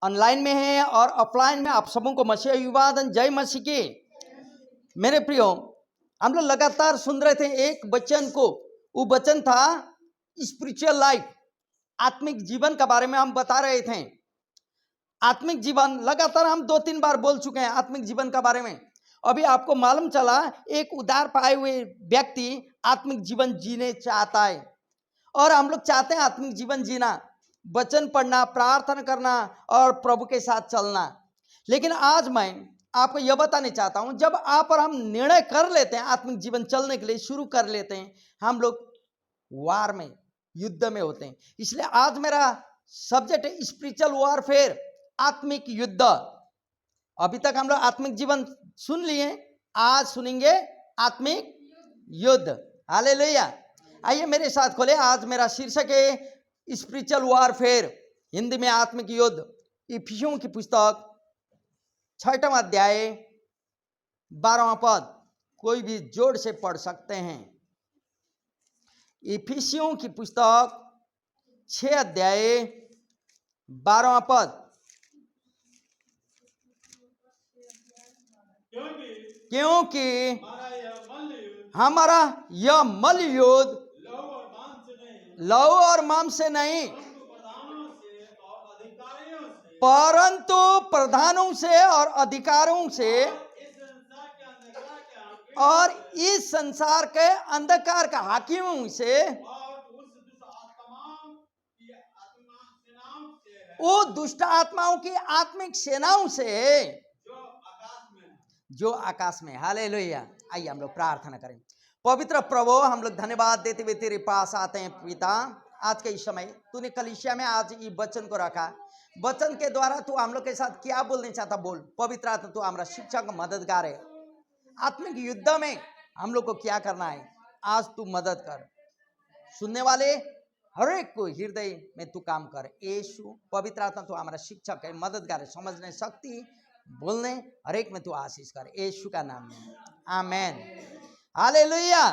Online में है और ऑफलाइन में, आप सबों को मसीह अभिवादन, जय मसीह की। मेरे प्रियो, हम लोग लगातार सुन रहे थे एक वचन को। वो वचन था स्पिरिचुअल लाइफ, आत्मिक जीवन के बारे में हम बता रहे थे। आत्मिक जीवन लगातार हम 2-3 बार बोल चुके हैं आत्मिक जीवन के बारे में। अभी आपको मालूम चला एक उद्धार पाए हुए व्यक्ति आत्मिक जीवन जीने चाहता है, और हम लोग चाहते हैं आत्मिक जीवन जीना, वचन पढ़ना, प्रार्थना करना और प्रभु के साथ चलना। लेकिन आज मैं आपको यह बताना चाहता हूं, जब आप और हम निर्णय कर लेते हैं आत्मिक जीवन चलने के लिए, शुरू कर लेते हैं, हम लोग वार में, युद्ध में होते हैं। इसलिए आज मेरा सब्जेक्ट है स्पिरिचुअल वॉरफेयर, आत्मिक युद्ध। अभी तक हम लोग आत्मिक जीवन सुन लिए, आज सुनेंगे आत्मिक युद्ध। हालेलुया। आइए मेरे साथ खोले। आज मेरा शीर्षक है स्पिरिचुअल वॉरफेयर, हिंदी में आत्मिक युद्ध। इफिसियों की पुस्तक 6वां अध्याय 12वां पद, कोई भी जोड़ से पढ़ सकते हैं। इफिसियों की पुस्तक 6 अध्याय 12वां पद। क्योंकि हमारा यह मल युद्ध लहू और मांस से नहीं, परंतु प्रधानों से और अधिकारों से और इस संसार के अंधकार का हाकिमों से, वो दुष्ट आत्माओं की आत्मिक सेनाओं से जो आकाश में। हालेलुया। आइए हम लोग प्रार्थना करें। पवित्र प्रभु, हम लोग धन्यवाद देते हुए तेरे पास आते हैं। पिता, आज के इस समय तूने कलीसिया में आज ये वचन को रखा, वचन के द्वारा तू हम लोग के साथ क्या बोलने चाहता बोल। पवित्र आत्मा, तू हमारा शिक्षक मददगार है। आत्मिक युद्ध में हम लोग को क्या करना है, आज तू मदद कर। सुनने वाले हर एक को हृदय में तू काम कर। यीशु, पवित्र आत्मा तू हमारा शिक्षक है, मददगार है, समझने शक्ति, बोलने हर एक में तू आशीष कर, यीशु का नाम में, आमेन। हालेलुया।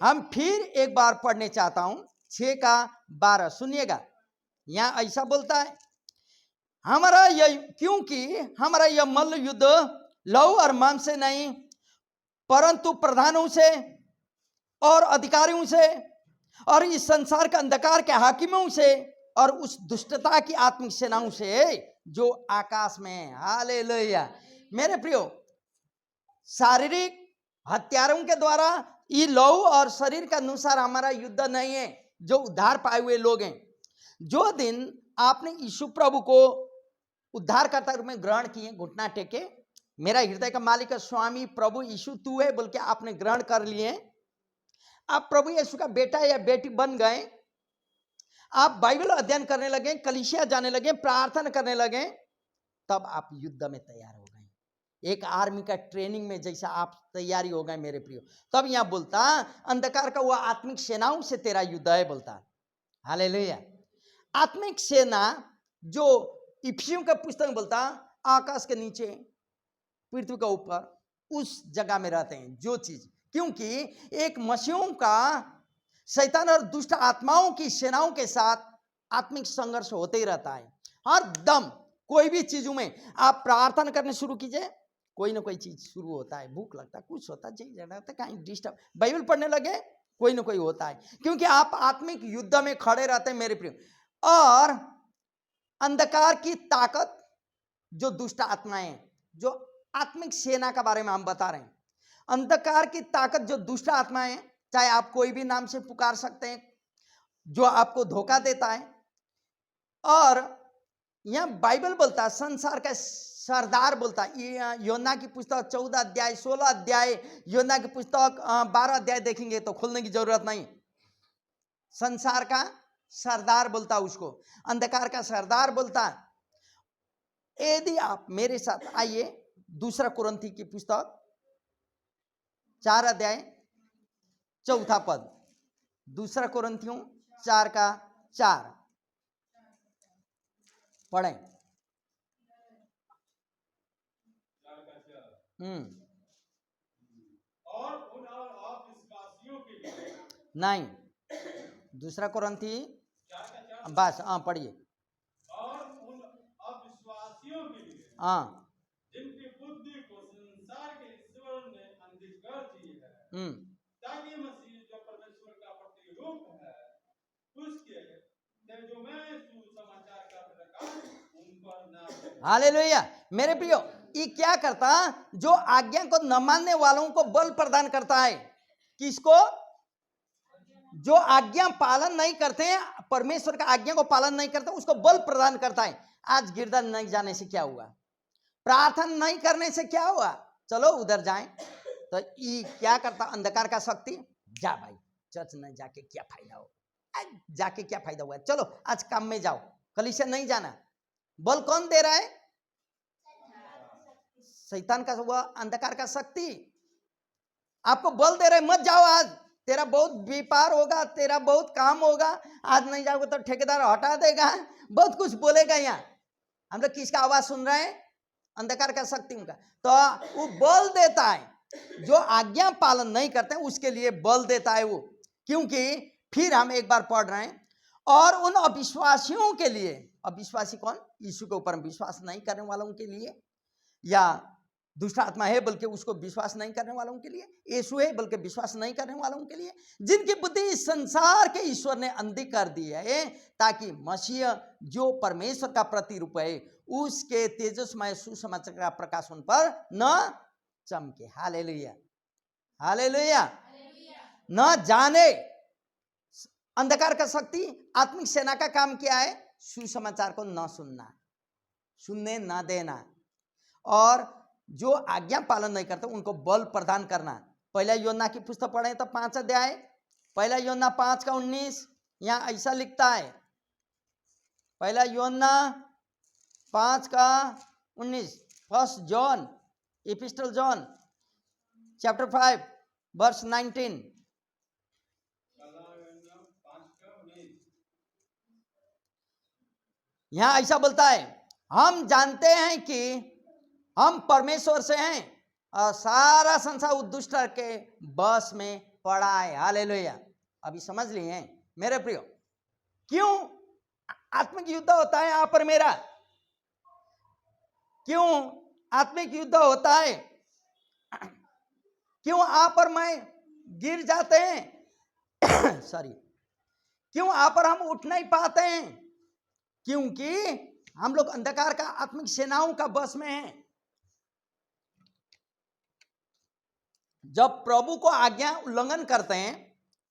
हम फिर एक बार पढ़ने चाहता हूं 6 का 12, सुनिएगा। यहां ऐसा बोलता है, हमारा यह, क्योंकि हमारा यह मल्ल युद्ध लहू और मांस से नहीं, परंतु प्रधानों से और अधिकारियों से और इस संसार के अंधकार के हाकिमों से और उस दुष्टता की आत्मिक सेनाओं से जो आकाश में है। हालेलुया। मेरे प्रियो, शारीरिक हथियारों के द्वारा ये लहू और शरीर के अनुसार हमारा युद्ध नहीं है। जो उद्धार पाए हुए लोग हैं, जो दिन आपने यीशु प्रभु को उद्धारकर्ता रूप में ग्रहण किए, घुटना टेके, मेरा हृदय का मालिक स्वामी प्रभु यीशु तू है बोल के आपने ग्रहण कर लिए, आप प्रभु यीशु का बेटा या बेटी बन गए, आप बाइबल अध्ययन करने लगे, कलीसिया जाने लगे, प्रार्थना करने लगे, तब आप युद्ध में तैयार हो गए। एक आर्मी का ट्रेनिंग में जैसा आप तैयारी हो गए मेरे प्रियो। तब यहां बोलता अंधकार का वह आत्मिक सेनाओं से तेरा युद्ध है, बोलता। हालेलुया। आत्मिक सेना जो इफिसियों का पुस्तक बोलता, आकाश के नीचे, पृथ्वी के ऊपर, उस जगह में रहते हैं जो चीज, क्योंकि एक मसीहों का शैतान और दुष्ट आत्माओं की सेनाओं के साथ आत्मिक संघर्ष होते ही रहता है। हर दम कोई भी चीजों में आप प्रार्थना करने शुरू कीजिए, कोई ना कोई चीज शुरू होता है, भूख लगता है, कुछ होता है, कहीं डिस्टर्ब, बाइबल पढ़ने लगे, कोई ना कोई होता है, क्योंकि आप आत्मिक युद्ध में खड़े रहते हैं मेरे प्रिय। और अंधकार की ताकत, जो दुष्ट आत्माएं, जो आत्मिक सेना का बारे में हम बता रहे हैं, अंधकार की ताकत जो दुष्ट आत्माएं, चाहे आप कोई भी नाम से पुकार सकते हैं, जो आपको धोखा देता है। और यहां बाइबल बोलता है संसार का सरदार, बोलता है योना की पुस्तक 14 अध्याय 16 अध्याय, योना की पुस्तक 12 अध्याय देखेंगे तो खोलने की जरूरत नहीं। संसार का सरदार बोलता उसको, अंधकार का सरदार बोलता। यदि आप मेरे साथ आइए 2 कुरिन्थी की पुस्तक 4 अध्याय 4 पद, 2 कुरिन्थियों 4 का 4 पढ़ें। और उन अविश्वासियों के लिए नहीं, 2 कुरिन्थी बस, हाँ पढ़िए। और उन अविश्वासियों हाँ जिनकी बुद्धि को संसार के ईश्वर ने अंधी कर दी है, हम्म ताकि मसीह जो परमेश्वर का प्रतिरूप है उसके तेजोमय सुसमाचार का प्रकाश उन पर ना हो। हालेलुया। मेरे प्रियो, ये क्या करता? जो आज्ञा को न मानने वालों को बल प्रदान करता है। किसको? जो आज्ञा पालन नहीं करते हैं, परमेश्वर का आज्ञा को पालन नहीं करते, उसको बल प्रदान करता है। आज गिरजा नहीं जाने से क्या हुआ? प्रार्थना नहीं करने से क्या हुआ? चलो उधर जाएं। तो ये क्या करता? अंधकार का शक्ति, जा भाई चर्च नहीं जाके क्या फायदा हो, आज जाके क्या फायदा हुआ, चलो आज काम में जाओ, कलीसिया नहीं जाना। बल कौन दे रहा है? शैतान का, वह अंधकार का शक्ति आपको बल दे रहे, मत जाओ आज, तेरा बहुत व्यापार होगा, तेरा बहुत काम होगा, आज नहीं जाओगे तो ठेकेदार हटा देगा, बहुत कुछ बोलेगा। यहाँ हम लोग किसका आवाज सुन रहे हैं? अंधकार का शक्ति उनका। तो वो बल देता है, जो आज्ञा पालन नहीं करते हैं उसके लिए बल देता है वो। क्योंकि फिर हम एक बार पढ़ रहे हैं, और उन अविश्वासियों के लिए, अविश्वासी कौन? यीशु के ऊपर विश्वास नहीं करने वालों के लिए, या दूसरा आत्मा है बल्कि उसको विश्वास नहीं करने वालों के लिए, यीशु है बल्कि विश्वास नहीं करने वालों के लिए, जिनकी बुद्धि इस संसार के ईश्वर ने अंधी कर दी है, ताकि मसीह जो परमेश्वर का प्रतिरूप है उसके तेजस्मय सुसमाचार का प्रकाश उन पर न चमके। Hallelujah, hallelujah. न जाने। अंधकार का शक्ति, आत्मिक सेना का काम क्या है? सुसमाचार को न सुनना, सुनने न देना, और जो आज्ञा पालन नहीं करते उनको बल प्रदान करना। पहला योना की पुस्तक पढ़े तो 5 अध्याय, पहला योना 5 का 19, यहाँ ऐसा लिखता है, पहला योना 5 का 19, first John, epistle John chapter 5 verse 19। यहाँ ऐसा बोलता है, हम जानते हैं कि हम परमेश्वर से हैं और सारा संसार उस दुष्ट के बस में पड़ा है। हालेलुया। अभी समझ लिए हैं मेरे प्रियो, क्यों आत्मिक युद्ध होता है आप और मेरा? क्यों आत्मिक युद्ध होता है? क्यों आप और मैं गिर जाते हैं? सॉरी, क्यों आप और हम उठ नहीं पाते हैं? क्योंकि हम लोग अंधकार का आत्मिक सेनाओं का बस में हैं। जब प्रभु को आज्ञा उल्लंघन करते हैं,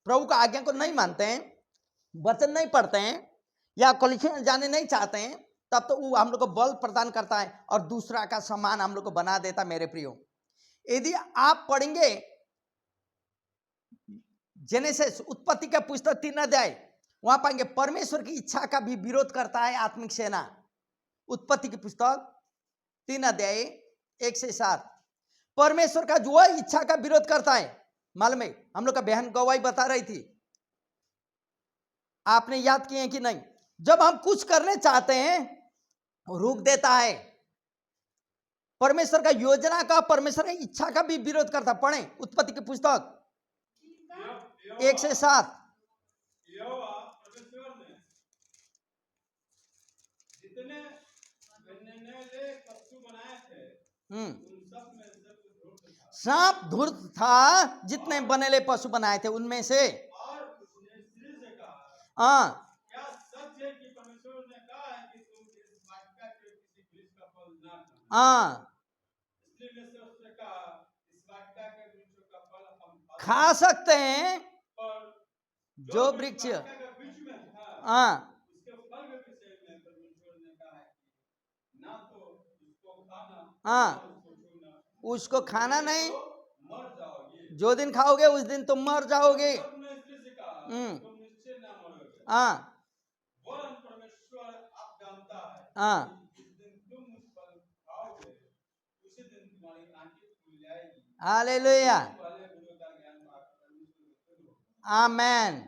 प्रभु का आज्ञा को नहीं मानते हैं, वचन नहीं पढ़ते हैं, या कलीसिया जाने नहीं चाहते हैं, तब तो वो हम लोग को बल प्रदान करता है और दूसरा का समान हम लोग को बना देता। मेरे प्रियो, यदि आप पढ़ेंगे जेनेसिस, उत्पत्ति का पुस्तक 3 अध्याय, वहां पाएंगे परमेश्वर की इच्छा का भी विरोध करता है आत्मिक सेना। उत्पत्ति की पुस्तक 3 अध्याय 1 से 7, परमेश्वर का जो इच्छा का विरोध करता है। मालूम है, हम लोग का बहन गवाही बता रही थी, आपने याद किए कि नहीं? जब हम कुछ करने चाहते हैं रोक देता है। परमेश्वर का योजना का, परमेश्वर की इच्छा का भी विरोध करता। पढ़े उत्पत्ति की पुस्तक 1 से 7। परमेश्वर ने जितने पशु बनाए थे उन सब में सांप धूर्त था, जितने बनेले पशु बनाए थे उनमें से। और उसने स्त्री से कहा, हाँ, क्या सच है कि परमेश्वर ने कहा है कि तुम इस वाटिका के किसी वृक्ष का फल ना खाना? हाँ, स्त्री ने से उससे कहा, इस वाटिका के वृक्ष का फल हम खा सकते हैं, पर जो वृक्ष वाटिका के बीच में था हाँ उसके फल के विषय में परमेश्वर ने कहा है कि ना तो उसको खाना, हाँ, ना उसको छूना, उसको खाना नहीं, मर जाओगे। जो दिन खाओगे उस दिन तुम मर जाओगे। उसने स्त्री से कहा, तुम निश्चय ना मरोगे, हाँ वरन परमेश्वर आप जानता है हाँ, कि जिस दिन तुम उस फल खाओगे उसी दिन तुम्हारी आंखें खुल जाएगी, हालेलुया, वाले गुरु का ज्ञान पाकर परमेश्वर को तुम हो। आमेन।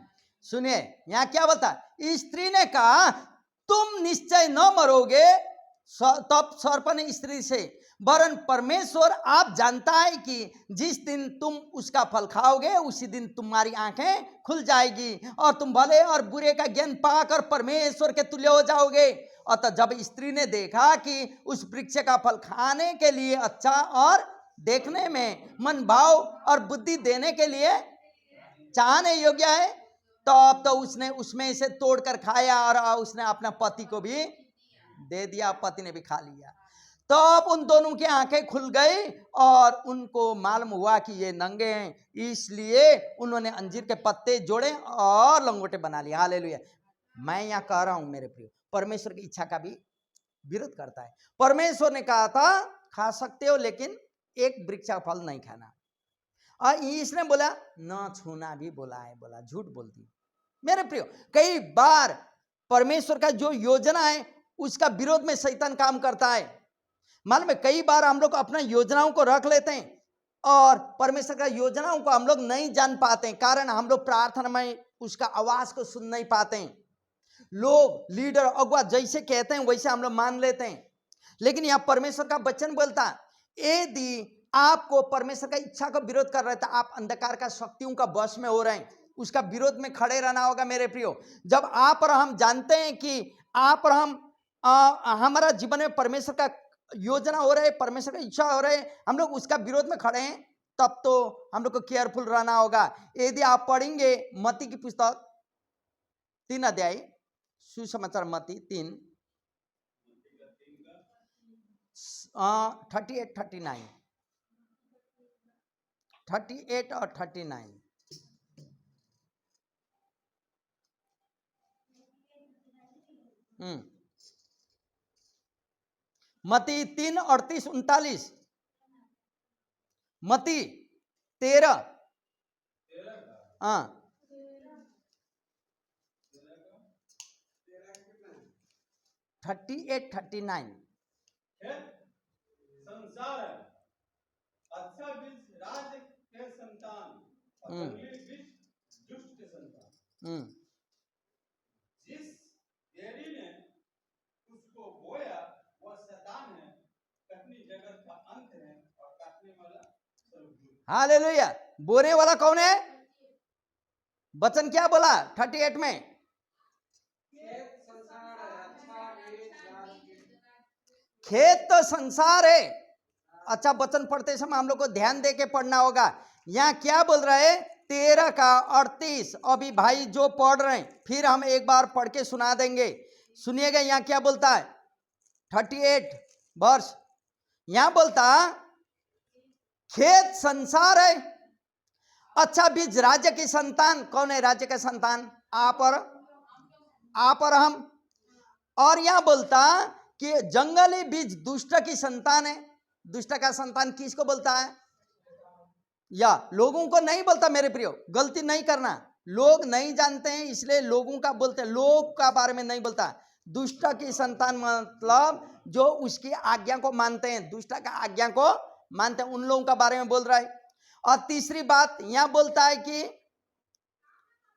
सुनिए यहाँ क्या बोलता है, स्त्री ने कहा तुम निश्चय न मरोगे। तब सर्प ने स्त्री से, वरन परमेश्वर आप जानता है कि जिस दिन तुम उसका फल खाओगे उसी दिन तुम्हारी आंखें खुल जाएगी और तुम भले और बुरे का ज्ञान पाकर परमेश्वर के तुल्य हो जाओगे। अतः जब स्त्री ने देखा कि उस वृक्ष का फल खाने के लिए अच्छा और देखने में मन भाव और बुद्धि देने के लिए चाहने योग्य है, तो अब तो उसने उसमें से तोड़कर खाया और उसने अपना पति को भी दे दिया, पति ने भी खा लिया। तो अब उन दोनों की आंखें खुल गई और उनको मालूम हुआ कि ये नंगे हैं, इसलिए उन्होंने अंजीर के पत्ते जोड़े और लंगोटे बना लिए। हालेलुया। मैं यहाँ कह रहा हूं मेरे प्रिय, परमेश्वर की इच्छा का भी विरोध करता है। परमेश्वर ने कहा था खा सकते हो लेकिन एक वृक्ष का फल नहीं खाना, और इसने बोला न छूना भी बोला है, बोला झूठ बोलती। मेरे प्रियो, कई बार परमेश्वर का जो योजना है उसका विरोध में शैतान काम करता है। मालूम है, कई बार हम लोग अपना योजनाओं को रख लेते हैं और परमेश्वर का योजनाओं को हम लोग नहीं जान पाते हैं, कारण हम लोग प्रार्थना में उसका आवाज को सुन नहीं पाते हैं। लोग लीडर अगुआ जैसे कहते हैं वैसे हम लोग मान लेते हैं, लेकिन यहां परमेश्वर का वचन बोलता यदि आपको परमेश्वर का इच्छा का विरोध कर रहे थे, आप अंधकार का शक्तियों का वश में हो रहे हैं, उसका विरोध में खड़े रहना होगा। मेरे प्रियो, जब आप और हम जानते हैं कि आप और हम हमारा जीवन में परमेश्वर का योजना हो रहा है, परमेश्वर का इच्छा हो रहा है, हम लोग उसका विरोध में खड़े हैं, तब तो हम लोग को केयरफुल रहना होगा। यदि आप पढ़ेंगे मत्ती की पुस्तक 3 अध्याय, सुसमाचार मत्ती 3 38 39 38 और 39। मत्ती 3 38 39, मत्ती 13 38 39। संसार है अच्छा बीज राज के संतान और जंगली बीज दुष्ट के संतान। जिस बेरी ने उसको बोया वह शैतान है, कटनी जगत का अंत है और काटने वाला स्वर्गदूत। हालेलुया। बोने वाला कौन है? वचन क्या बोला 38 में? खेत तो संसार है। अच्छा, वचन पढ़ते समय हम लोग को ध्यान दे के पढ़ना होगा। यहाँ क्या बोल रहा है? 13 का 38। अभी भाई जो पढ़ रहे हैं फिर हम एक बार पढ़ के सुना देंगे, सुनिएगा। यहाँ क्या बोलता है? 38 वर्ष यहाँ बोलता खेत संसार है, अच्छा बीज राज्य की संतान। कौन है राज्य का संतान? आप और हम। और यहां बोलता कि जंगली बीज दुष्ट की संतान है। दुष्ट का संतान किसको बोलता है? या लोगों को नहीं बोलता। मेरे प्रियो, गलती नहीं करना, लोग नहीं जानते हैं इसलिए लोगों का बोलते हैं, लोग का बारे में नहीं बोलता। दुष्ट की संतान मतलब जो उसकी आज्ञा को मानते हैं, दुष्ट का आज्ञा को मानते हैं, उन लोगों का बारे में बोल रहा है। और तीसरी बात यहां बोलता है कि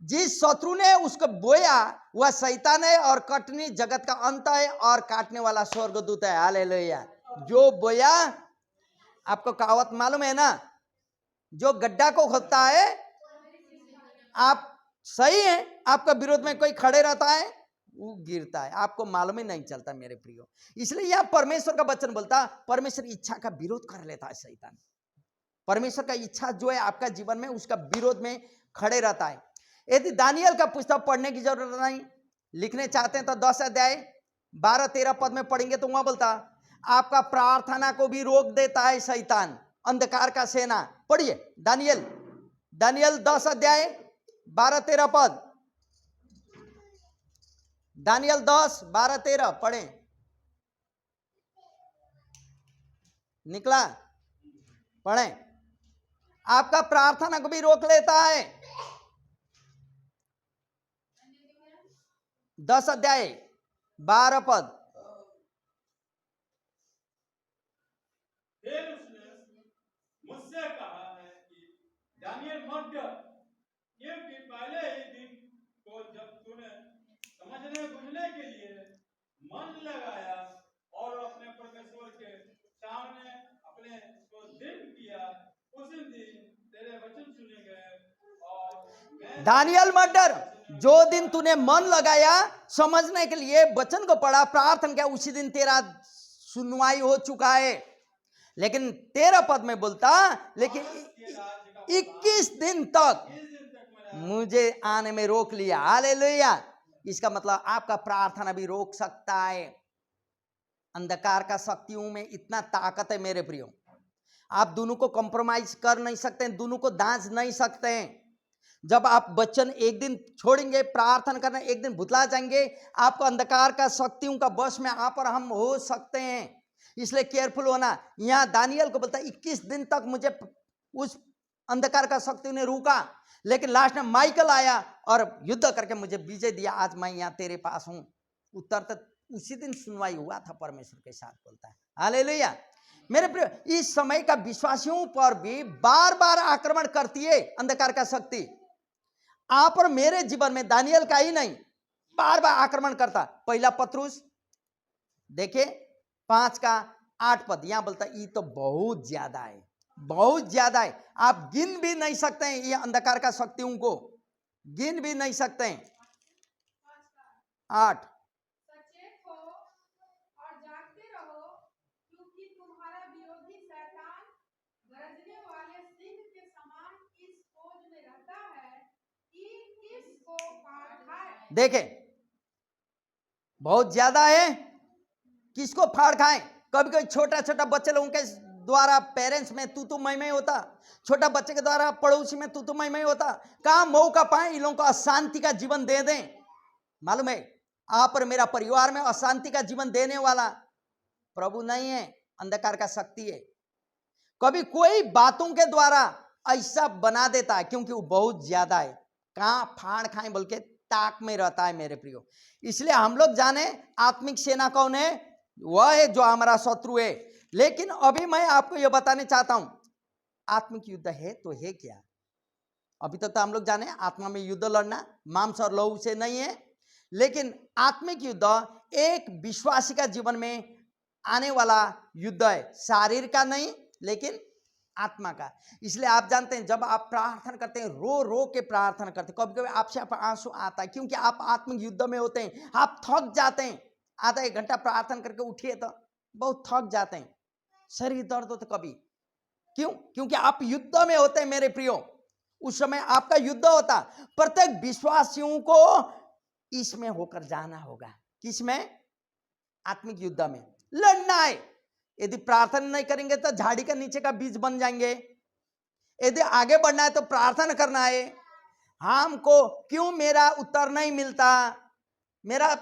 जिस शत्रु ने उसको बोया वह शैतान है और कटनी जगत का अंत है और काटने वाला स्वर्गदूत है। हालेलुया। जो बोया, आपको कहावत मालूम है ना, जो गड्ढा को खोदता है, आप सही है, आपका विरोध में कोई खड़े रहता है, वो गिरता है, आपको मालूम ही नहीं चलता। मेरे प्रियो, इसलिए यह परमेश्वर का वचन बोलता, परमेश्वर इच्छा का विरोध कर लेता है शैतान। परमेश्वर का इच्छा जो है आपका जीवन में, उसका विरोध में खड़े रहता है। यदि दानियल का पुस्तक पढ़ने की जरूरत नहीं, लिखने चाहते हैं तो 10 अध्याय 12-13 पद में पढ़ेंगे तो वहां बोलता आपका प्रार्थना को भी रोक देता है शैतान, अंधकार का सेना। पढ़िए दानियल 10 अध्याय 12-13 पद। दानियल 10-12-13 पढ़े। निकला? पढ़े। आपका प्रार्थना को भी रोक लेता है। 10 अध्याय 12 पद। फिर उसने मुझसे कहा है कि दानियल मत डर, क्योंकि पहले ही दिन को जब तूने समझने बुझने के लिए मन लगाया और अपने परमेश्वर के सामने अपने को दृढ़ किया, उसी दिन तेरे वचन सुने गए और मैं दानियल मत डर, जो दिन तूने मन लगाया समझने के लिए वचन को पढ़ा, प्रार्थना किया, उसी दिन तेरा सुनवाई हो चुका है। लेकिन 13 पद में बोलता, लेकिन के राज्य का 21 दिन तक इस दिन तक मेरा मुझे आने में रोक लिया। हालेलुया। इसका मतलब आपका प्रार्थना भी रोक सकता है। अंधकार का शक्तियों में इतना ताकत है मेरे प्रियो, आप दोनों को कॉम्प्रोमाइज कर नहीं सकते, दोनों को दांज नहीं सकते हैं। जब आप वचन एक दिन छोड़ेंगे, प्रार्थना करना एक दिन भुतला जाएंगे, आपको अंधकार का शक्तियों का वश में आप और हम हो सकते हैं। इसलिए केयरफुल होना। यहाँ दानियल को बोलता है 21 दिन तक मुझे उस अंधकार का शक्तियों ने रोका, लेकिन लास्ट में माइकल आया और युद्ध करके मुझे विजय दिया। आज मैं यहाँ तेरे पास हूं। उत्तर तक उसी दिन सुनवाई हुआ था परमेश्वर के साथ, बोलता है। हालेलुया। मेरे प्रिय, इस समय का विश्वासियों पर भी बार बार आक्रमण करती है अंधकार का शक्ति। आप और मेरे जीवन में दानियल का ही नहीं, बार बार आक्रमण करता। पहला पत्रुस देखे 5 का 8 पद, यहां बोलता ये तो बहुत ज्यादा है, बहुत ज्यादा है। आप गिन भी नहीं सकते हैं, ये अंधकार का शक्तियों को गिन भी नहीं सकते हैं। 8, सचेत हो और जागते रहो, क्योंकि तुम्हारा विरोधी शैतान गरजने वाले सिंह के समान इस खोज में रहता है कि किसको फाड़ खाए। देखे बहुत ज्यादा है, किसको फाड़ खाए। कभी कभी छोटा छोटा बच्चे लोगों के द्वारा पेरेंट्स में तू मैं होता, छोटा बच्चे के द्वारा पड़ोसी में तू मैं होता। कहां मौका पाए इन लोगों को अशांति का जीवन दे दें। मालूम है, आप और मेरा परिवार में अशांति का जीवन देने वाला प्रभु नहीं है, अंधकार का शक्ति है। कभी कोई बातों के द्वारा ऐसा बना देता है, क्योंकि वो बहुत ज्यादा है। कहां फाड़ खाए बोल के ताक में रहता है मेरे प्रियो। इसलिए हम लोग जाने आत्मिक सेना कौन है, वह है जो हमारा शत्रु है। लेकिन अभी मैं आपको यह बताने चाहता हूं, आत्मिक युद्ध है तो है क्या। अभी तक तो हम लोग जाने आत्मा में युद्ध लड़ना मांस और लहू से नहीं है, लेकिन आत्मिक युद्ध एक विश्वासी का जीवन में आने वाला युद्ध है, शारीर का नहीं लेकिन आत्मा का। इसलिए आप जानते हैं, जब आप प्रार्थना करते हैं, रो रो के प्रार्थना करते हैं, कभी कभी आपसे आंसू आता है, क्योंकि आप आत्मिक युद्ध में होते हैं। आप थक जाते हैं, आधा 1 घंटा प्रार्थना करके उठिए तो बहुत थक जाते हैं, शरीर दर्द होता कभी। क्यों? क्योंकि आप युद्ध में होते हैं मेरे प्रियो। उस समय आपका युद्ध होता। प्रत्येक विश्वासियों को इसमें होकर जाना होगा। किसमें? आत्मिक युद्ध में लड़ना है। यदि प्रार्थना नहीं करेंगे तो झाड़ी के नीचे का बीज बन जाएंगे। यदि आगे बढ़ना है तो प्रार्थना करना है। हमको क्यों मेरा उत्तर नहीं मिलता, मेरा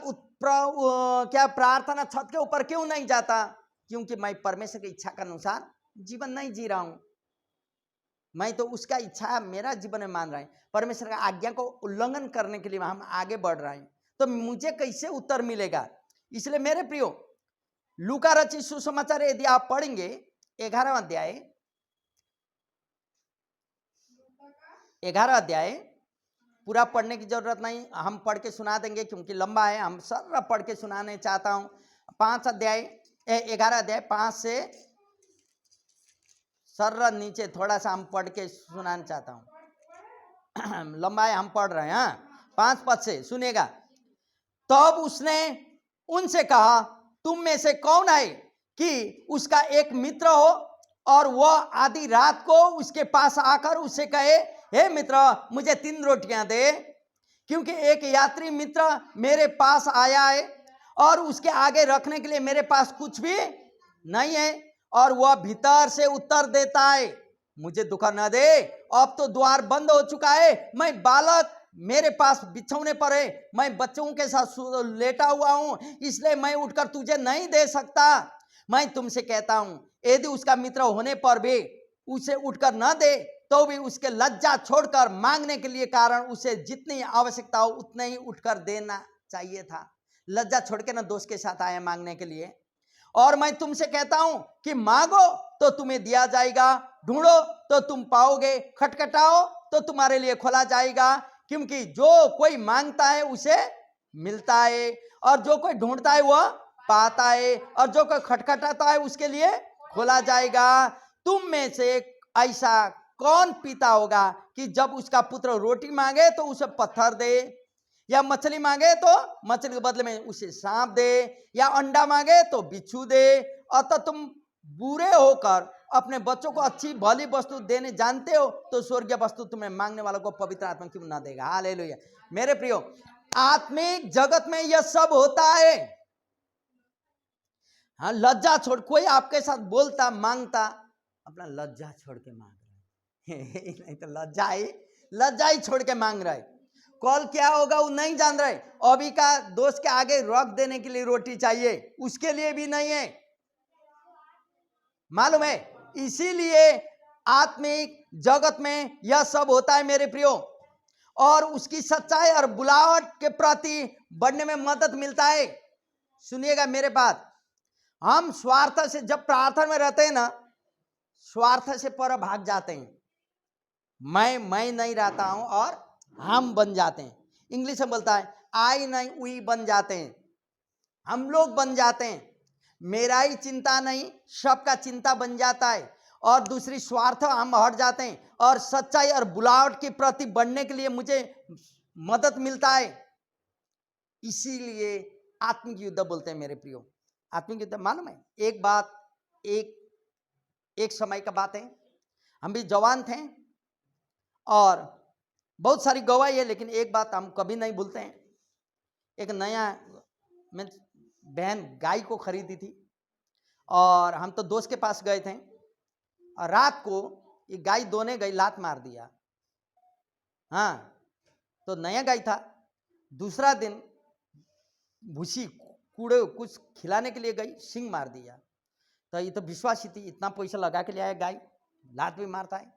क्या प्रार्थना छत के ऊपर क्यों नहीं जाता? क्योंकि मैं परमेश्वर की इच्छा के अनुसार जीवन नहीं जी रहा हूं। मैं तो उसका इच्छा मेरा जीवन में मान रहा है, परमेश्वर का आज्ञा को उल्लंघन करने के लिए हम आगे बढ़ रहे हैं, तो मुझे कैसे उत्तर मिलेगा? इसलिए मेरे प्रियो, लूका रचित सुसमाचार यदि आप पढ़ेंगे 11वां अध्याय, 11 अध्याय पूरा पढ़ने की जरूरत नहीं, हम पढ़ के सुना देंगे क्योंकि लंबा है। हम सर्र पढ़ के सुनाने चाहता हूं। 5 अध्याय 11 अध्याय 5 से सर्र नीचे थोड़ा सा हम पढ़ के सुनाना चाहता हूं। लंबा है, हम पढ़ रहे हैं। 5 पद से सुनेगा। तब उसने उनसे कहा, तुम में से कौन है कि उसका एक मित्र हो और वह आधी रात को उसके पास आकर उससे कहे, हे मित्र, मुझे 3 रोटियां दे, क्योंकि एक यात्री मित्र मेरे पास आया है और उसके आगे रखने के लिए मेरे पास कुछ भी नहीं है। और वह भीतर से उत्तर देता है, मुझे धोखा न दे, अब तो द्वार बंद हो चुका है, मैं बालक मेरे पास बिछौने पर है, मैं बच्चों के साथ लेटा हुआ हूं, इसलिए मैं उठकर तुझे नहीं दे सकता। मैं तुमसे कहता हूं, यदि उसका मित्र होने पर भी उसे उठकर न दे, तो भी उसके लज्जा छोड़कर मांगने के लिए कारण उसे जितनी आवश्यकता हो उतने ही उठकर देना चाहिए था। लज्जा छोड़ के ना दोस्त के साथ आया मांगने के लिए। और मैं तुमसे कहता हूं कि मांगो तो तुम्हें दिया जाएगा, ढूंढो तो तुम पाओगे, खटखटाओ तो तुम्हारे लिए खोला जाएगा। क्योंकि जो कोई मांगता है उसे मिलता है, और जो कोई ढूंढता है वह पाता है, और जो कोई खटखटाता है उसके लिए खोला जाएगा। तुम में से ऐसा कौन पिता होगा कि जब उसका पुत्र रोटी मांगे तो उसे पत्थर दे, या मछली मांगे तो मछली के बदले में उसे सांप दे, या अंडा मांगे तो बिच्छू दे। अतः तुम बुरे होकर अपने बच्चों को अच्छी भली वस्तु देने जानते हो, तो स्वर्गीय वस्तु तुम्हें मांगने वालों को पवित्र आत्मा क्यों ना देगा। हालेलुया। मेरे प्रियो, आत्मिक जगत में यह सब होता है। हाँ, लज्जा छोड़, कोई आपके साथ बोलता मांगता, अपना लज्जा छोड़ के मांग रहे नहीं तो लज्जा ही छोड़ के मांग रहे। कल क्या होगा वो नहीं जान रहे। अभी का दोस्त के आगे रख देने के लिए रोटी चाहिए, उसके लिए भी नहीं है, मालूम है। इसीलिए आत्मिक जगत में यह सब होता है मेरे प्रियो, और उसकी सच्चाई और बुलावट के प्रति बढ़ने में मदद मिलता है। सुनिएगा मेरे बात, हम स्वार्थ से जब प्रार्थना में रहते हैं ना, स्वार्थ से पर भाग जाते हैं। मैं नहीं रहता हूं और हम बन जाते हैं। इंग्लिश में बोलता है आई नहीं वी बन जाते हैं, हम लोग बन जाते हैं। मेरा ही चिंता नहीं, सबका चिंता बन जाता है, और दूसरी स्वार्थ हम हट जाते हैं, और सच्चाई और बुलावट के प्रति बढ़ने के लिए मुझे मदद मिलता है। इसीलिए आत्मिक युद्ध बोलते हैं मेरे प्रियो। आत्मिक युद्ध मालूम है, एक बात, एक समय का बात है, हम भी जवान थे और बहुत सारी गवाही है, लेकिन एक बात हम कभी नहीं भूलते हैं। एक नया बहन गाय को खरीदी थी, और हम तो दोस्त के पास गए थे, और रात को ये गाय दोने गई, लात मार दिया। हाँ, तो नया गाय था। दूसरा दिन भूसी कूड़े कुछ खिलाने के लिए गई, सिंग मार दिया। तो ये तो विश्वासी थी, इतना पैसा लगा के ले आया, गाय लात भी मारता है,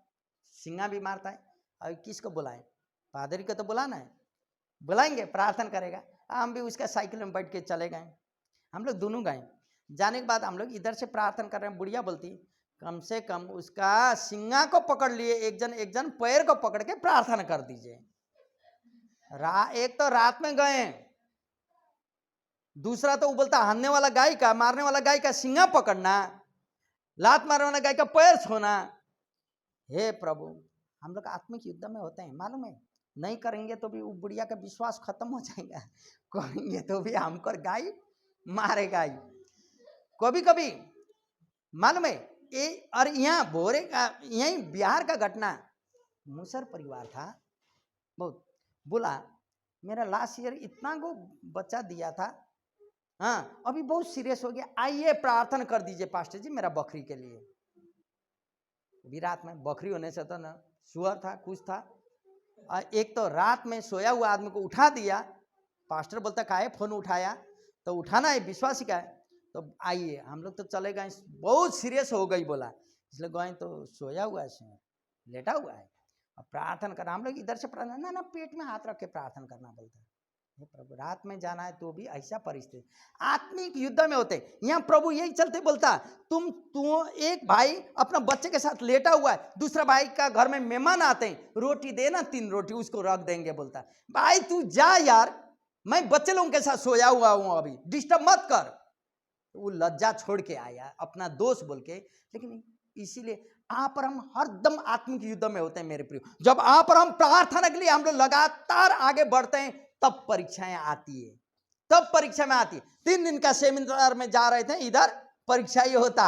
सिंगा भी मारता है। अब किसको बुलाएं? पादरी को तो बुलाना है, बुलाएंगे, प्रार्थना करेगा। हम भी उसका साइकिल में बैठ के चले गए, हम लोग दोनों गए। जाने के बाद हम लोग इधर से प्रार्थना कर रहे हैं, बुढ़िया बोलती कम से कम उसका सिंगा को पकड़ लिए, एक जन पैर को पकड़ के प्रार्थना कर दीजिए। एक तो रात में गए, दूसरा तो वो बोलता हारने वाला गाय का, मारने वाला गाय का सिंगा पकड़ना, लात मारने वाला गाय का पैर छूना। हे प्रभु, हम लोग आत्मिक युद्ध में होते हैं, मालूम है। नहीं करेंगे तो भी वो बुढ़िया का विश्वास खत्म हो जाएगा, करेंगे तो भी हमको गाय मारेगा ही कभी कभी, मालूम है। और यहाँ बोरे का, यही बिहार का घटना, मुसर परिवार था, बहुत बोला मेरा लास्ट ईयर इतना को बच्चा दिया था, हाँ अभी बहुत सीरियस हो गया, आइए प्रार्थना कर दीजिए पास्टर जी मेरा बकरी के लिए। अभी रात में बकरी होने से तो ना सुअर था, कुछ था। एक तो रात में सोया हुआ आदमी को उठा दिया, पास्टर बोलता काहे फोन उठाया, तो उठाना है, विश्वासी का है। तो आइए, हम लोग तो चले गए, बहुत सीरियस हो गई बोला, इसलिए गए तो सोया हुआ है, लेटा हुआ है, अब प्रार्थना करना। हम लोग इधर से प्रार्थना ना पेट में हाथ रख के प्रार्थना करना बोलता है। प्रभु रात में जाना है तो भी ऐसा परिस्थिति, आत्मिक युद्ध में होते। यहाँ प्रभु यही चलते बोलता, तुम एक भाई अपना बच्चे के साथ लेटा हुआ है, दूसरा भाई का घर में मेहमान आते हैं, रोटी देना 3 रोटी उसको रख देंगे, बोलता भाई तू जा यार, मैं बच्चे लोगों के साथ सोया हुआ हूं, अभी डिस्टर्ब मत कर। वो लज्जा छोड़ के आया, अपना दोष बोल के। लेकिन इसीलिए आप पर हम हरदम आत्मिक युद्ध में होते हैं मेरे प्रिय। जब आप पर हम प्रार्थना के लिए हम लोग लगातार आगे बढ़ते हैं, तब परीक्षाएं आती है, तब परीक्षा में आती है। 3 दिन का सेमिनार में जा रहे थे, इधर परीक्षा ही होता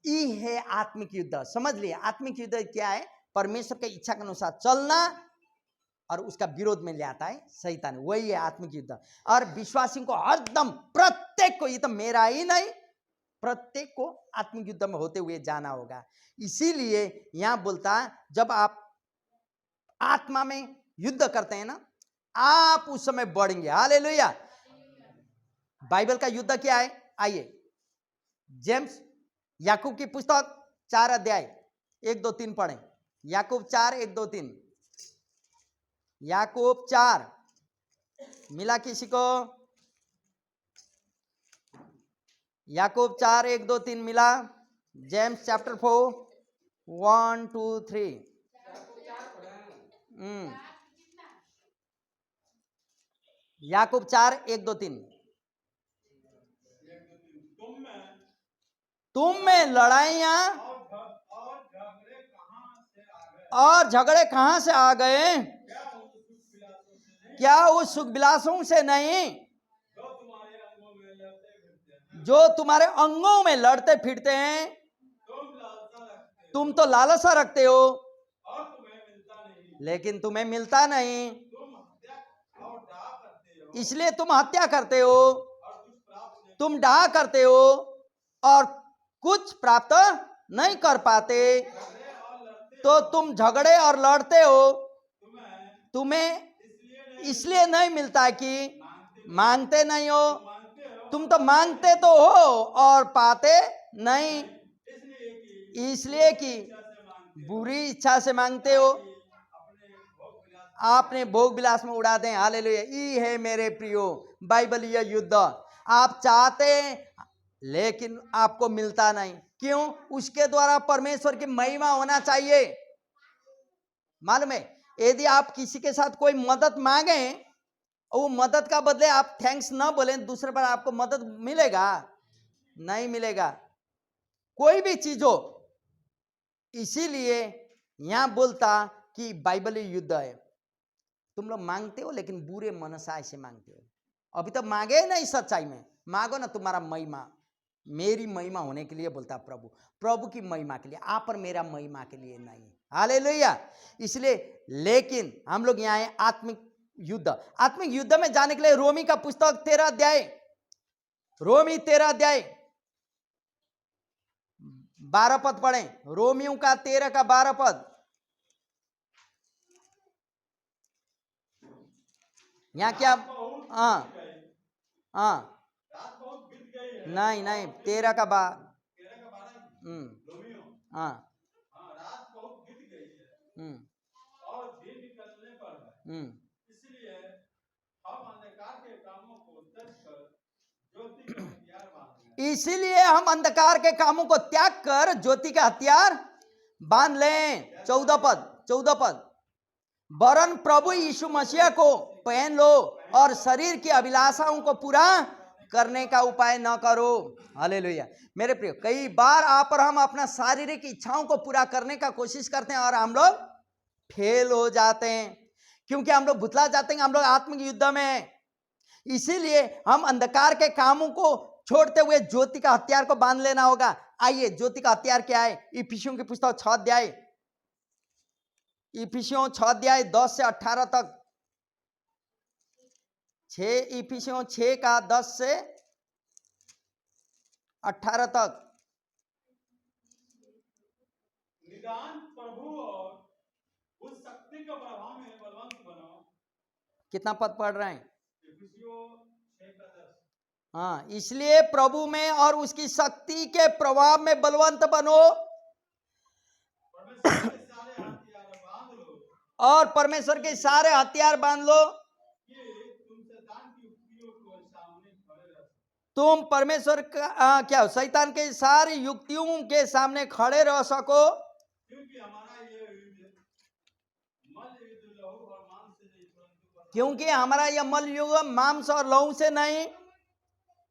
ये है आत्मिक युद्ध। समझ लिए आत्मिक युद्ध क्या है? परमेश्वर की इच्छा के अनुसार चलना और उसका विरोध में ले आता है शैतान, वही है आत्मिक युद्ध। और विश्वासी को हरदम प्रत्येक को, ये तो मेरा ही नहीं, प्रत्येक को आत्मिक युद्ध में होते हुए जाना होगा। इसीलिए यहां बोलता है जब आप आत्मा में युद्ध करते हैं ना, आप उस समय बढ़ेंगे। हालेलुया। बाइबल का युद्ध क्या है? आइए जेम्स याकूब की पुस्तक 4 अध्याय 1 2 3 पढ़ें। याकूब 4 1 2 3। याकूब 4 मिला किसी को? याकूब 4 1 2 3 मिला? James chapter 4 1 2 3। याकूब 4 1 2 3। तुम में लड़ाइयां और झगड़े कहां से आ गए? क्या उस सुख विलासों से नहीं जो तुम्हारे अंगों में लड़ते फिरते हैं। जो तुम्हारे अंगों में लड़ते फिरते हैं? तुम लालसा रखते हो तुम तो लालसा रखते हो, और तुम्हें मिलता नहीं। लेकिन तुम्हें मिलता नहीं, तुम हत्या और डाह करते हो इसलिए तुम हत्या करते हो। और कुछ प्राप्त नहीं। तुम डाह करते हो और कुछ प्राप्त नहीं कर पाते, झगड़े और लड़ते तो तुम झगड़े और लड़ते हो। तुम्हें तुम्हें इसलिए इसलिए नहीं मिलता कि मांगते नहीं हो। मांगते हो तुम तो मांगते तो हो और पाते नहीं, इसलिए कि इसलिए कि इच्छा से मांगते बुरी इच्छा से मांगते हो, अपने भोग विलास आपने भोग विलास में उड़ा दें। हालेलुया। ये है मेरे प्रियो बाइबलीय युद्ध। आप चाहते लेकिन आपको मिलता नहीं, क्यों? उसके द्वारा परमेश्वर की महिमा होना चाहिए। मालूम है, यदि आप किसी के साथ कोई मदद मांगे और वो मदद का बदले आप थैंक्स ना बोले, दूसरे बार आपको मदद मिलेगा? नहीं मिलेगा, कोई भी चीज हो। इसीलिए यहां बोलता कि बाइबली युद्ध है। तुम लोग मांगते हो लेकिन बुरे मनसाय से मांगते हो। अभी तो मांगे नहीं सच्चाई में। मांगो ना तुम्हारा महिमा, मेरी महिमा होने के लिए बोलता प्रभु, प्रभु की महिमा के लिए, आप और मेरा महिमा के लिए नहीं। हालेलुया। इसलिए लेकिन हम लोग यहाँ आए आत्मिक युद्ध। आत्मिक युद्ध में जाने के लिए रोमी का पुस्तक 13 अध्याय, रोमी 13 अध्याय 12 पद पढ़े। रोमियों का 13 का 12 पद। यहाँ क्या? हाँ हाँ, रात बहुत बीत गई है। नहीं नहीं, 13 का 12। 13 का 12 रोमियो। हाँ हाँ, रात बहुत बीत गई है और दिन निकलने पर है। इसलिए हम अंधकार के कामों को त्याग कर ज्योति का हथियार बांध लें। इसीलिए हम अंधकार के कामों को त्याग कर ज्योति का हथियार बांध लें। 14 पद, 14 पद। वरन प्रभु यीशु मसीह को पहन लो और शरीर की अभिलाषाओं को पूरा करने का उपाय न करो। हालेलुया। मेरे प्रिय, कई बार आप और हम अपना शारीरिक इच्छाओं को पूरा करने का कोशिश करते हैं और हम लोग फेल हो जाते हैं, क्योंकि हम लोग भुतला जाते हैं। हम लोग आत्मिक युद्ध में हैं। इसीलिए हम अंधकार के कामों को छोड़ते हुए ज्योति का हथियार को बांध लेना होगा। आइए, ज्योति का हथियार क्या है? इफिसियों की पुस्तक 6 अध्याय, इफिसियों 6 अध्याय 10 से 18 तक। 6 इफिसियों 6 का 10 से 18 तक। निदान प्रभु और उस शक्ति के प्रभाव में बलवंत बनो। कितना पद पढ़ रहे हैं? इफिसियों 6 का 10। हाँ, इसलिए प्रभु में और उसकी शक्ति के प्रभाव में बलवंत बनो परमेश्वर के सारे हथियार बांध लो और परमेश्वर के सारे हथियार बांध लो कि तुम शैतान की युक्तियों को सामने खड़े रह सको। तुम परमेश्वर का क्या शैतान के सारी युक्तियों के सामने खड़े रह सको। क्योंकि हमारा ये युद्ध मल युद्ध लहू और मांस से नहीं, परंतु क्योंकि हमारा यह मल युग मांस और लहू से नहीं,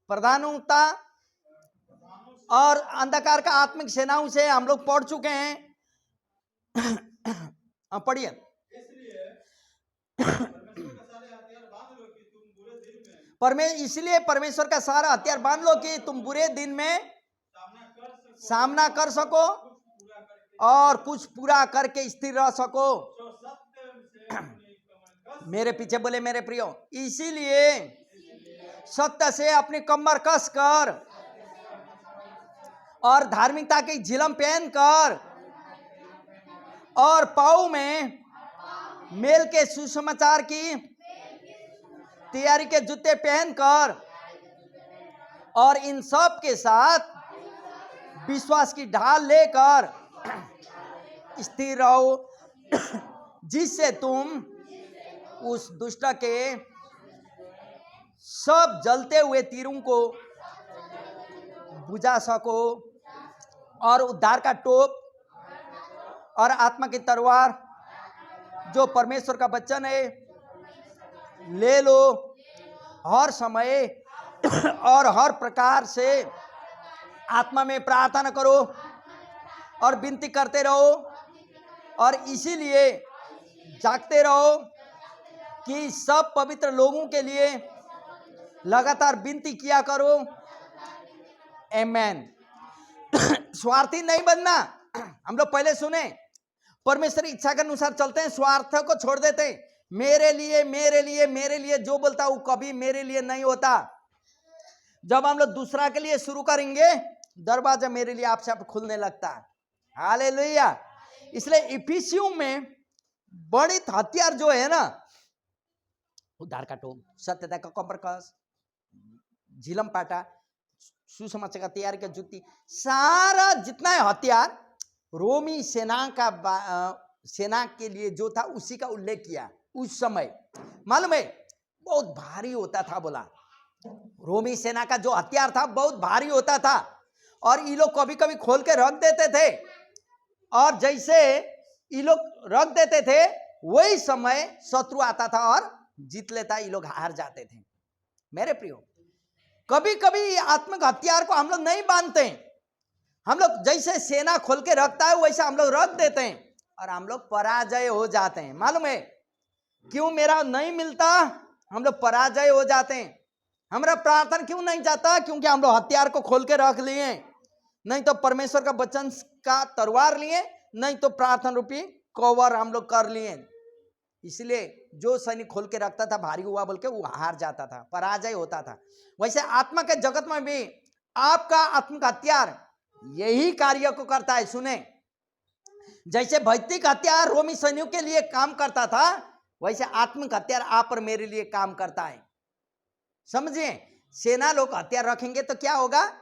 प्रधानता और अंधकार का आत्मिक सेनाओं से हम लोग पढ़ चुके हैं। पढ़िए। इसलिए परमेश्वर का सारे हथियार बांध लो कि तुम बुरे दिन में इसलिए परमेश्वर का सारा हथियार बांध लो कि तुम बुरे दिन में सामना कर सको और कुछ पूरा करके स्थिर रह सको। तो सत्य से अपनी कमर कस मेरे पीछे बोले मेरे प्रियो, इसीलिए सत्य से अपनी कमर कस कर और धार्मिकता की झिलम पहन कर और पाँव में मेल के सुसमाचार की तैयारी के जूते पहनकर और इन सब के साथ विश्वास की ढाल लेकर स्थिर रहो, जिससे तुम उस दुष्ट के सब जलते हुए तीरों को बुझा सको और उद्धार का टोप और आत्मा की तलवार जो परमेश्वर का वचन है ले लो। हर समय और हर प्रकार से आत्मा में प्रार्थना करो और विनती करते रहो और इसीलिए जागते रहो कि सब पवित्र लोगों के लिए लगातार विनती किया करो। आमेन। स्वार्थी नहीं बनना। हम लोग पहले सुने, परमेश्वर इच्छा के अनुसार चलते हैं, स्वार्थ को छोड़ देते हैं। मेरे लिए मेरे लिए मेरे लिए जो बोलता वो कभी मेरे लिए नहीं होता। जब हम लोग दूसरा के लिए शुरू करेंगे, दरवाजा मेरे लिए आपसे आप खुलने लगता है। हालेलुया। इसलिए इफिसियों में बड़ी हथियार जो है ना, उद्धार का टोप, सत्यता का कमर कस, झिलम पाटा, सुसमाचार का तैयारी का जुत्ती, सारा जितना है हथियार रोमी सेना के लिए जो था उसी का उल्लेख किया। उस समय मालूम है बहुत भारी होता था। बोला रोमी सेना का जो हथियार था बहुत भारी होता था, और ये लोग कभी कभी खोल के रख देते थे, और जैसे ये लोग रख देते थे वही समय शत्रु आता था और जीत लेता, ये लोग हार जाते थे। मेरे प्रियो, कभी कभी आत्मिक हथियार को हम लोग नहीं बांधते। हम लोग जैसे सेना खोल के रखता है वैसे हम लोग रख देते हैं और हम लोग पराजय हो जाते हैं। मालूम है क्यों मेरा नहीं मिलता? हम लोग पराजय हो जाते हैं। हमारा प्रार्थना क्यों नहीं जाता? क्योंकि हम लोग हथियार को खोल के रख लिए, नहीं तो परमेश्वर का वचन का तलवार लिए, नहीं तो प्रार्थना रूपी कवर हम लोग कर लिए। इसलिए जो सैनिक खोल के रखता था भारी हुआ बोल के वो हार जाता था, पराजय होता था। वैसे आत्मा के जगत में भी आपका आत्मिक हथियार यही कार्य को करता है। सुने, जैसे भौतिक हथियार रोमी सैनिकों के लिए काम करता था, वैसे आत्मिक हथियार आप और मेरे लिए काम करता है। समझिए, सेना लोग हथियार रखेंगे तो क्या होगा?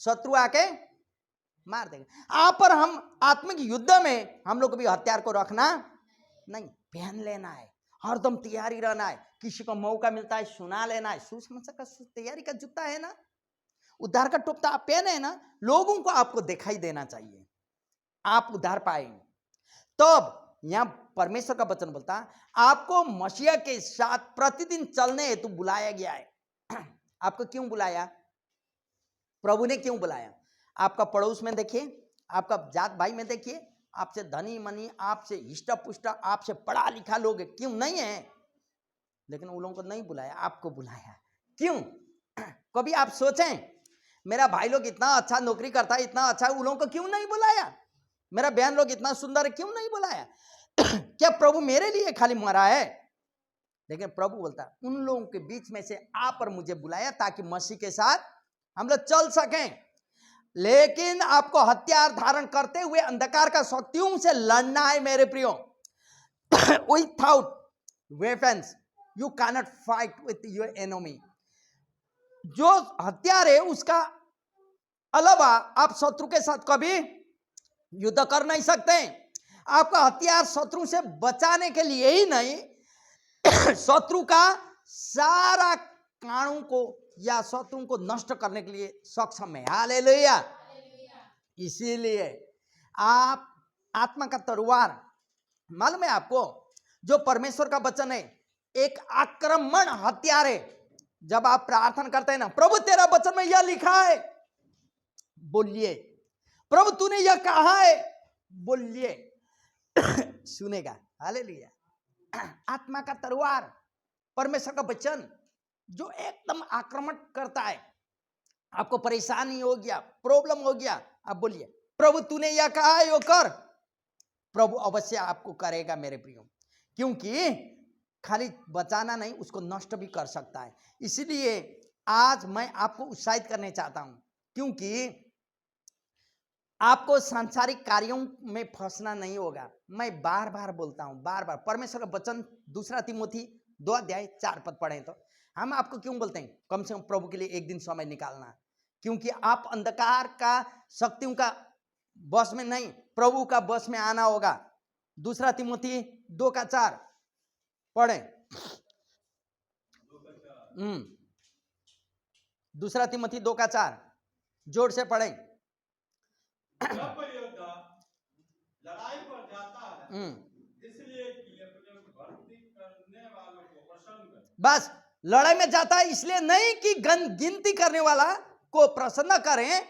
शत्रु आके मार देगा। आप और हम आत्मिक युद्ध में हम लोग को भी हथियार को रखना नहीं, पहन लेना है, हरदम तैयारी रहना है। किसी को मौका मिलता है सुना लेना है। सुसमाचार का तैयारी का जूता है ना, उद्धार का टोपा आप पहने है ना, लोगों को आपको दिखाई देना चाहिए, आप उद्धार पाएंगे। तब यहां परमेश्वर का वचन बोलता आपको मसीह के साथ प्रतिदिन चलने हेतु बुलाया गया है। आपको क्यों बुलाया? प्रभु ने क्यों बुलाया? आपका पड़ोस में देखिए, आपका जात भाई में देखिए, आपसे धनी मनी, आपसे हिष्टा पुष्टा, आपसे पढ़ा लिखा लोग क्यों नहीं है, लेकिन उन लोगों को नहीं बुलाया, आपको बुलाया। क्यों? कभी आप सोचें, मेरा भाई लोग इतना अच्छा नौकरी करता है, इतना अच्छा, उन लोगों को क्यों नहीं बुलाया? मेरा बहन लोग इतना सुंदर है, क्यों नहीं बुलाया? क्या प्रभु मेरे लिए खाली मरा है? लेकिन प्रभु बोलता उन लोगों के बीच में से आप और मुझे बुलाया ताकि मसीह के साथ हम लोग चल सकें। लेकिन आपको हथियार धारण करते हुए अंधकार का शक्तियों से लड़ना है मेरे प्रियो। Without weapons you can not fight with your enemy. जो हथियार है उसका अलावा आप शत्रु के साथ कभी युद्ध कर नहीं सकते। आपका हथियार शत्रु से बचाने के लिए ही नहीं, शत्रु का सारा कानों को या शत्रु को नष्ट करने के लिए सक्षम है। हालेलुया। इसीलिए आप आत्मा का तलवार, मालूम है आपको, जो परमेश्वर का वचन है एक आक्रमण हथियार है। जब आप प्रार्थना करते हैं ना, प्रभु तेरा वचन में यह लिखा है, बोलिए। प्रभु तूने यह कहा है, बोलिए। सुनेगा। हालेलुया। आत्मा का तलवार परमेश्वर का वचन जो एकदम आक्रमण करता है। आपको परेशानी हो गया, प्रॉब्लम हो गया, आप बोलिए प्रभु तूने यह कहा है यो कर। प्रभु अवश्य आपको करेगा मेरे प्रियो, क्योंकि खाली बचाना नहीं, उसको नष्ट भी कर सकता है। इसलिए आज मैं आपको उत्साहित करने चाहता हूं, क्योंकि आपको सांसारिक कार्यों में फंसना नहीं होगा। मैं बार बार बोलता हूं, बार बार परमेश्वर का वचन 2 तिमोथी 2:4 पढ़ें तो हम आपको क्यों बोलते हैं कम से कम प्रभु के लिए एक दिन समय निकालना, क्योंकि आप अंधकार का शक्तियों का बस में नहीं, प्रभु का बस में आना होगा। 2 तिमोथी 2:4 पढ़ें। 2 तिमोथी 2:4 जोर से पढ़ें। जब योद्धा लड़ाई पर जाता है इसलिए कि अपने भक्ति करने वालों को प्रसन्न करे। बस लड़ाई में जाता है इसलिए नहीं कि गिनती करने वाला को प्रसन्न करें,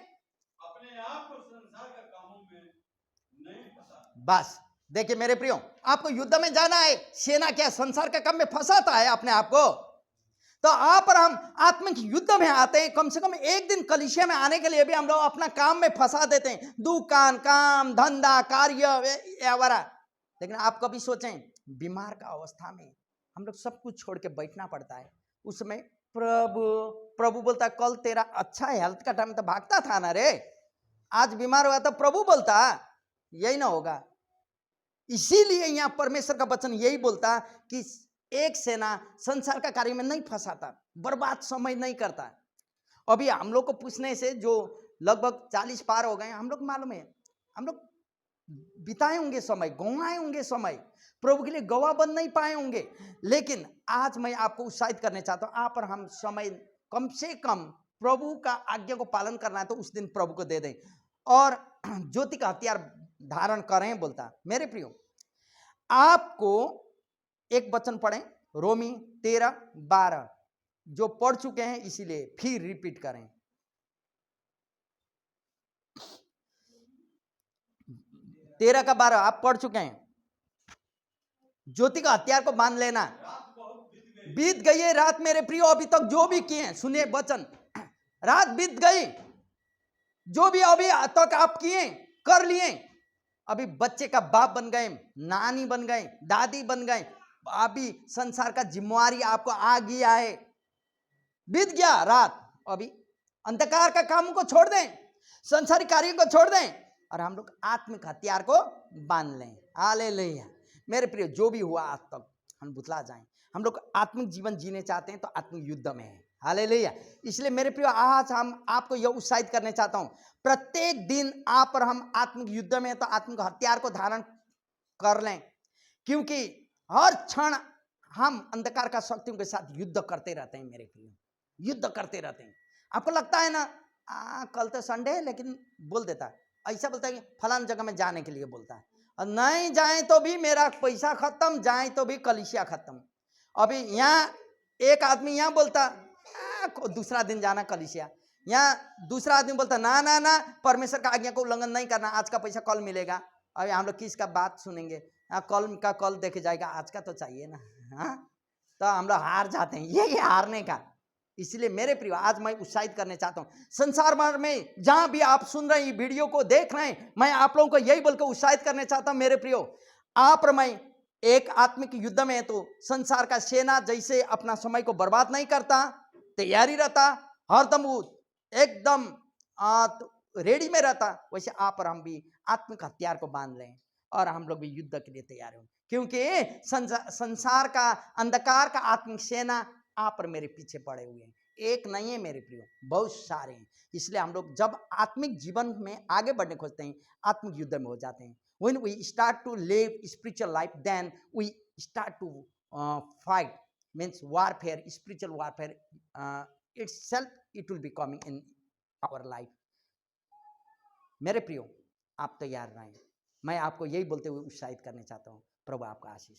अपने आप को संसार के कामों में नहीं फंसा। बस देखिए मेरे प्रियो, आपको युद्ध में जाना है, सेना क्या संसार के काम में फंसाता है अपने आप को। तो आप और हम आत्मिक युद्ध में आते हैं, कम से कम एक दिन कलीसिया में आने के लिए भी हम लोग अपना काम में फंसा देते हैं, दुकान, काम, धंधा, कार्य वगैरह। लेकिन आप कभी सोचें, बीमार का अवस्था में हम लोग सब कुछ छोड़ के बैठना पड़ता है। उस समय प्रभु प्रभु बोलता, कल तेरा अच्छा हेल्थ का टाइम तो भागता था ना रे, आज बीमार हुआ तो प्रभु बोलता यही ना होगा। इसीलिए यहाँ परमेश्वर का वचन यही बोलता कि एक सेना संसार का कार्य में नहीं फंसाता, बर्बाद समय नहीं करता। अभी हम लोग को पूछने से जो लगभग 40 पार हो गए, हम लोग मालूम है, हम लोग बिताए होंगे समय, गंवाए होंगे समय, प्रभु के लिए गवाह बन नहीं पाए होंगे। लेकिन आज मैं आपको उत्साहित करने चाहता हूं, आप और हम समय कम से कम प्रभु का आज्ञा को पालन करना है तो उस दिन प्रभु को दे दें और ज्योति का हथियार धारण करें। बोलता मेरे प्रियो, आपको एक वचन पढ़ें, रोमी 13:12, जो पढ़ चुके हैं इसीलिए फिर रिपीट करें। 13 का 12 आप पढ़ चुके हैं। ज्योति का हथियार को बांध लेना। बीत गई है रात मेरे प्रियो, अभी तक जो भी किए हैं, सुनिए वचन, रात बीत गई, जो भी अभी तक आप किए कर लिए, अभी बच्चे का बाप बन गए, नानी बन गए, दादी बन गए, अभी संसार का जिम्मेवारी आपको आ गया है, बीत गया रात। अभी अंधकार का काम को छोड़ दें, संसारी कार्य को छोड़ दें और हम लोग आत्मिक हथियार को बांध लें। हालेलुया। मेरे प्रिय, जो भी हुआ आज तक हम बुतला जाएं, हम लोग आत्मिक जीवन जीने चाहते हैं तो आत्मिक युद्ध में है। हालेलुया। इसलिए मेरे प्रिय, आज हम आपको यह उत्साहित करने चाहता हूं, प्रत्येक दिन आप और हम आत्मिक युद्ध में, तो आत्मिक हथियार को धारण कर लें, क्योंकि हर क्षण हम अंधकार का शक्तियों के साथ युद्ध करते रहते हैं। मेरे प्रिय, युद्ध करते रहते हैं। आपको लगता है ना कल तो संडे है, लेकिन बोल देता, ऐसा बोलता है कि फलान जगह में जाने के लिए बोलता है, और नहीं जाए तो भी मेरा पैसा खत्म, जाए तो भी कलीसिया खत्म। अभी यहाँ एक आदमी यहाँ बोलता दूसरा दिन जाना कलीसिया, यहाँ दूसरा आदमी बोलता ना ना ना, परमेश्वर का आज्ञा को उल्लंघन नहीं करना, आज का पैसा कल मिलेगा। अभी हम लोग किसका बात सुनेंगे? कल का कल देखे जाएगा, आज का तो चाहिए ना। हाँ, तो हम लोग हार जाते हैं, यही हारने का। इसलिए मेरे प्रिय, आज मैं उत्साहित करने चाहता हूं, संसार भर में जहां भी आप सुन रहे हैं, वीडियो को देख रहे हैं, मैं आप लोगों को यही बोलकर उत्साहित करने चाहता हूं मेरे प्रियो, आप और मैं एक आत्मिक युद्ध में है तो संसार का सेना जैसे अपना समय को बर्बाद नहीं करता, तैयारी रहता, हरदम एकदम रेडी में रहता, वैसे आप और हम भी आत्मिक हथियार को बांध लें और हम लोग भी युद्ध के लिए तैयार हों, क्योंकि संसार का अंधकार का आत्मिक सेना आप और मेरे पीछे पड़े हुए हैं। एक नहीं है मेरे प्रियो, बहुत सारे हैं। इसलिए हम लोग जब आत्मिक जीवन में आगे बढ़ने खोजते हैं, आत्मिक युद्ध में हो जाते हैं। When we start to live spiritual life, then we start to fight, means warfare, spiritual warfare itself, it will be coming in our life. मेरे प्रियो, आप तैयार रहें। मैं आपको यही बोलते हुए उत्साहित करने चाहता हूँ। प्रभु आपका आशीष